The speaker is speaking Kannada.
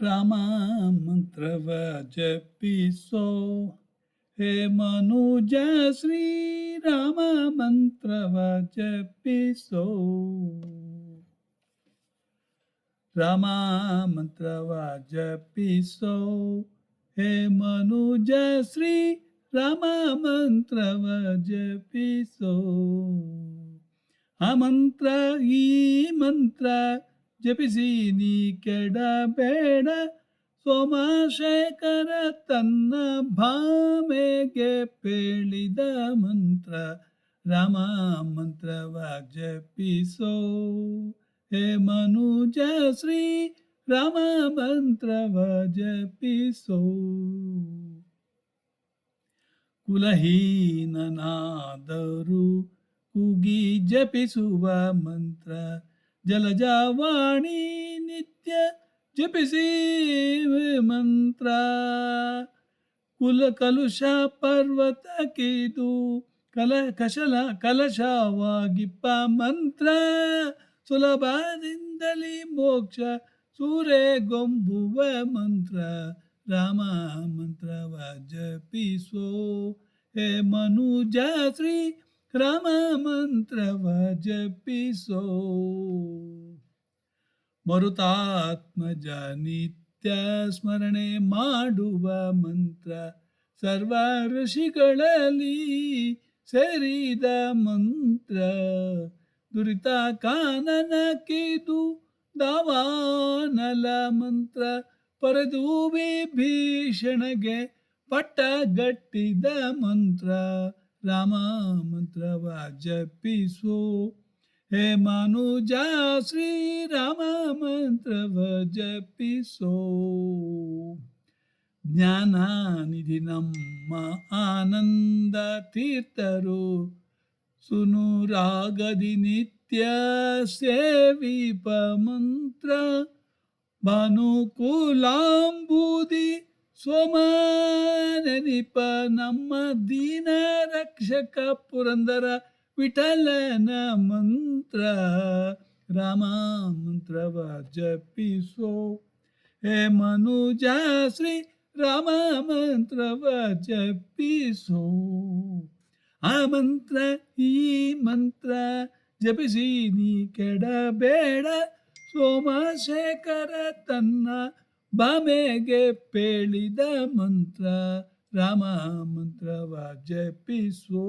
ರಾಮ ಮಂತ್ರವ ಜಪಿಸೋ ಹೇ ಮನುಜ ಶ್ರೀರಾಮ ಮಂತ್ರವ ಜಪಿಸೋ. ರಾಮ ಮಂತ್ರವ ಜಪಿಸೋ ಹೇ ಮನುಜ ಶ್ರೀ ರಾಮ ಮಂತ್ರವ ಜಪಿಸೋ. ಆ ಮಂತ್ರ ಈ ಮಂತ್ರ ಜಪಿಸಿ ನೀ ಕೆಡಬೇಡ, ಸೋಮಶೇಖರ ತನ್ನ ಭಾಮೆಗೆ ಪೇಳಿದ ಮಂತ್ರ ರಾಮ ಮಂತ್ರವ ಜಪಿಸೋ ಹೇ ಮನುಜ ಶ್ರೀ ರಾಮ ಮಂತ್ರವ ಜಪಿಸೋ. ಕುಲಹೀನನಾದರೂ ಕೂಗಿ ಜಪಿಸುವ ಮಂತ್ರ ಜಲಜವಾಣಿ ನಿತ್ಯ ಜಪಿಸಿ ಮಂತ್ರ. ಕಲುಷ ಪರ್ವತ ಕಿದು ಕಲಶವಾಗಿಪ್ಪ ಮಂತ್ರ, ಸುಲಭದಿಂದಲೇ ಮೋಕ್ಷ ಸೂರೆಗೊಂಬುವ ಮಂತ್ರ ರಾಮ ಮಂತ್ರವ ಜಪಿಸೋ ಹೇ ಮನುಜ ಶ್ರೀ ರಾಮ ಮಂತ್ರವ ಜಪಿಸೋ. ಮರುತಾತ್ಮಜ ನಿತ್ಯ ಸ್ಮರಣೆ ಮಾಡುವ ಮಂತ್ರ, ಸರ್ವ ಋಷಿಗಳಲ್ಲಿ ಸೇರಿದ ಮಂತ್ರ, ದುರಿತ ಕಾನನ ಕಿದು ದಾವಾನಲ ಮಂತ್ರ, ಪರದು ವಿಭೀಷಣಗೆ ಪಟ್ಟಗಟ್ಟಿದ ಮಂತ್ರ ರಾಮ ಮಂತ್ರವ ಜಪಿಸೋ ಹೇ ಮನುಜ ಶ್ರೀರಾಮ ಮಂತ್ರವ ಜಪಿಸೋ. ಜ್ಞಾನನಿಧಿ ನಮ್ಮ ಆನಂದ ತೀರ್ಥರು, ಸುನುರಾಗದಿ ನಿತ್ಯ ಸೇವಿಪ ಮಂತ್ರ, ಭಾನುಕುಲಾಂಬುದಿ ಸೋಮನೆನಿಪ ನಮ್ಮ ದೀನ ರಕ್ಷಕ ಪುರಂದರ ವಿಠಲನ ಮಂತ್ರ ರಾಮ ಮಂತ್ರವ ಜಪಿಸೋ ಹೇ ಮನುಜ ಶ್ರೀ ರಾಮ ಮಂತ್ರವ ಜಪಿಸೋ. ಆ ಮಂತ್ರ ಈ ಮಂತ್ರ ಜಪಿಸಿ ನೀ ಕೆಡಬೇಡ, ಸೋಮಶೇಖರ ತನ್ನ ಭಾಮೆಗೆ ಪೇಳಿದ ಮಂತ್ರ ರಾಮ ಮಂತ್ರವ ಜಪಿಸೋ